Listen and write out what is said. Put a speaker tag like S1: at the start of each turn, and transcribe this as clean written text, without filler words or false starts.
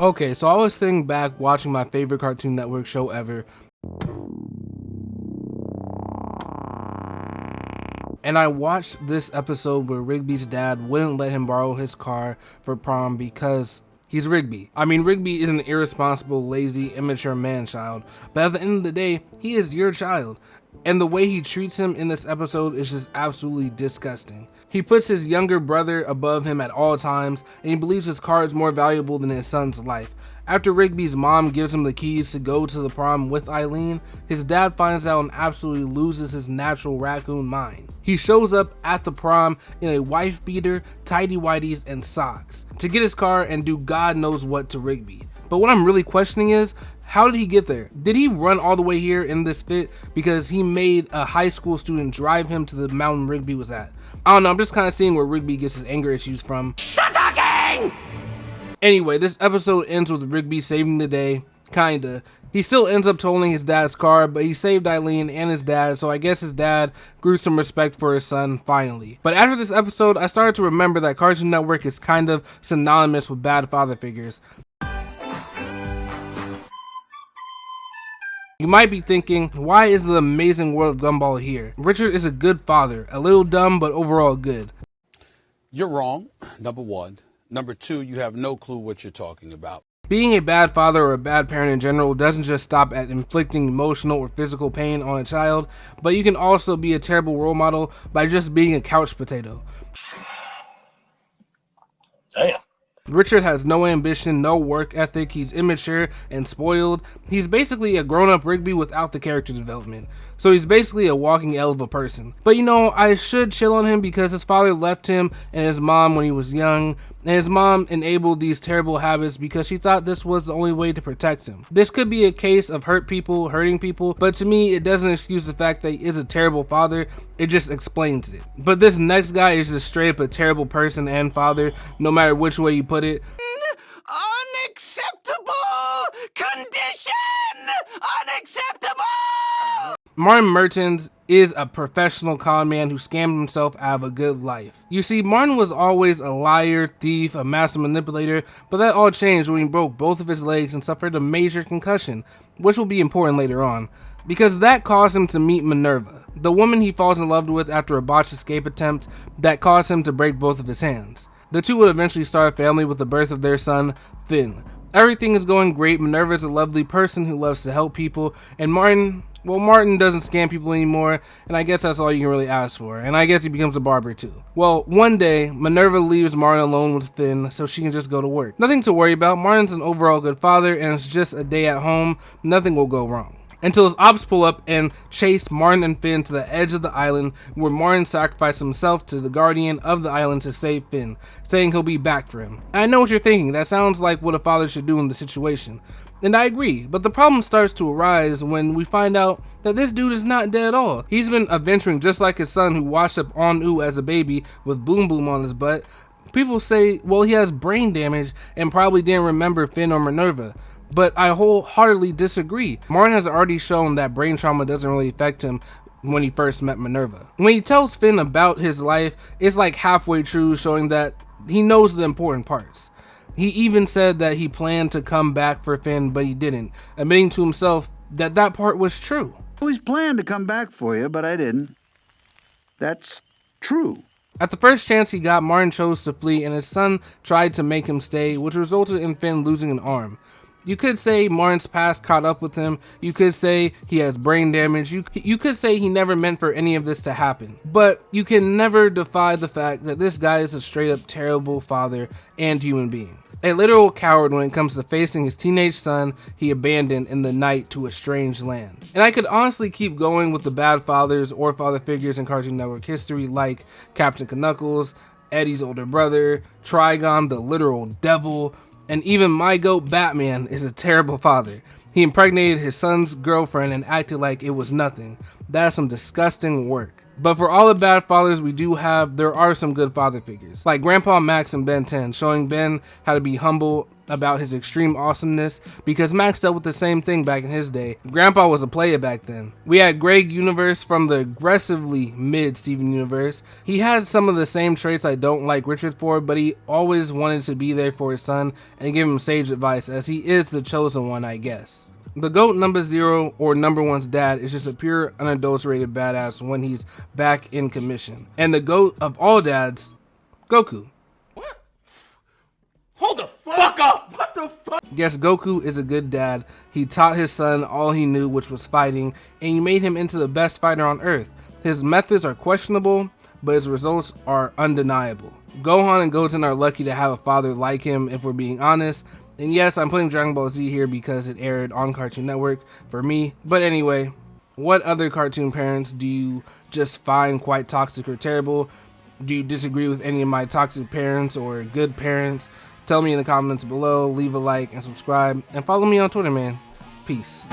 S1: Okay, so I was sitting back watching my favorite Cartoon Network show ever, and I watched this episode where Rigby's dad wouldn't let him borrow his car for prom because he's Rigby. I mean, Rigby is an irresponsible, lazy, immature man-child, but at the end of the day, he is your child. And the way he treats him in this episode is just absolutely disgusting. He puts his younger brother above him at all times, and he believes his car is more valuable than his son's life. After Rigby's mom gives him the keys to go to the prom with Eileen, his dad finds out and absolutely loses his natural raccoon mind. He shows up at the prom in a wife beater, tidy whities, and socks to get his car and do God knows what to Rigby. But what I'm really questioning is, how did he get there? Did he run all the way here in this fit because he made a high school student drive him to the mountain Rigby was at? I don't know, I'm just kind of seeing where Rigby gets his anger issues from. Stop talking! Anyway, this episode ends with Rigby saving the day, kinda. He still ends up totaling his dad's car, but he saved Eileen and his dad, so I guess his dad grew some respect for his son, finally. But after this episode, I started to remember that Cartoon Network is kind of synonymous with bad father figures. You might be thinking, why is the amazing world of Gumball here? Richard is a good father, a little dumb, but overall good.
S2: You're wrong, number one. Number two, you have no clue what you're talking about.
S1: Being a bad father or a bad parent in general doesn't just stop at inflicting emotional or physical pain on a child, but you can also be a terrible role model by just being a couch potato.
S3: Damn.
S1: Richard has no ambition, no work ethic, he's immature and spoiled. He's basically a grown-up Rigby without the character development. So he's basically a walking L of a person. But you know, I should chill on him because his father left him and his mom when he was young, and his mom enabled these terrible habits because she thought this was the only way to protect him. This could be a case of hurting people, but to me, it doesn't excuse the fact that he is a terrible father, it just explains it. But this next guy is just straight up a terrible person and father, no matter which way you put it.
S4: Unacceptable condition! Unacceptable!
S1: Martin Mertens is a professional con man who scammed himself out of a good life. You see, Martin was always a liar, thief, a master manipulator, but that all changed when he broke both of his legs and suffered a major concussion, which will be important later on, because that caused him to meet Minerva, the woman he falls in love with after a botched escape attempt that caused him to break both of his hands. The two would eventually start a family with the birth of their son, Finn. Everything is going great. Minerva is a lovely person who loves to help people, and Martin doesn't scam people anymore, and I guess that's all you can really ask for, and I guess he becomes a barber too. Well, one day, Minerva leaves Martin alone with Finn so she can just go to work. Nothing to worry about, Martin's an overall good father, and it's just a day at home, nothing will go wrong. Until his ops pull up and chase Martin and Finn to the edge of the island, where Martin sacrificed himself to the guardian of the island to save Finn, saying he'll be back for him. And I know what you're thinking, that sounds like what a father should do in the situation. And I agree, but the problem starts to arise when we find out that this dude is not dead at all. He's been adventuring just like his son who washed up on Ooh as a baby with Boom Boom on his butt. People say, well, he has brain damage and probably didn't remember Finn or Minerva. But I wholeheartedly disagree. Martin has already shown that brain trauma doesn't really affect him when he first met Minerva. When he tells Finn about his life, it's like halfway true, showing that he knows the important parts. He even said that he planned to come back for Finn, but he didn't, admitting to himself that that part was true.
S3: I always planned to come back for you, but I didn't. That's true.
S1: At the first chance he got, Martin chose to flee, and his son tried to make him stay, which resulted in Finn losing an arm. You could say Martin's past caught up with him, you could say he has brain damage, you could say he never meant for any of this to happen. But you can never defy the fact that this guy is a straight up terrible father and human being. A literal coward when it comes to facing his teenage son he abandoned in the night to a strange land. And I could honestly keep going with the bad fathers or father figures in Cartoon Network history like Captain Knuckles, Eddie's older brother, Trigon, the literal devil, and even my goat Batman is a terrible father. He impregnated his son's girlfriend and acted like it was nothing. That's some disgusting work. But for all the bad fathers we do have, there are some good father figures, like Grandpa Max in Ben 10, showing Ben how to be humble about his extreme awesomeness, because Max dealt with the same thing back in his day. Grandpa was a player back then. We had Greg Universe from the aggressively mid Steven Universe. He has some of the same traits I don't like Richard for, but he always wanted to be there for his son and give him sage advice, as he is the chosen one, I guess. The GOAT number 0 or number 1's dad is just a pure unadulterated badass when he's back in commission. And the GOAT of all dads, Goku.
S5: What? Hold the fuck up! What the fuck?
S1: Yes, Goku is a good dad. He taught his son all he knew, which was fighting, and he made him into the best fighter on earth. His methods are questionable, but his results are undeniable. Gohan and Goten are lucky to have a father like him, if we're being honest. And yes, I'm putting Dragon Ball Z here because it aired on Cartoon Network for me. But anyway, what other cartoon parents do you just find quite toxic or terrible? Do you disagree with any of my toxic parents or good parents? Tell me in the comments below, leave a like and subscribe, and follow me on Twitter, man. Peace.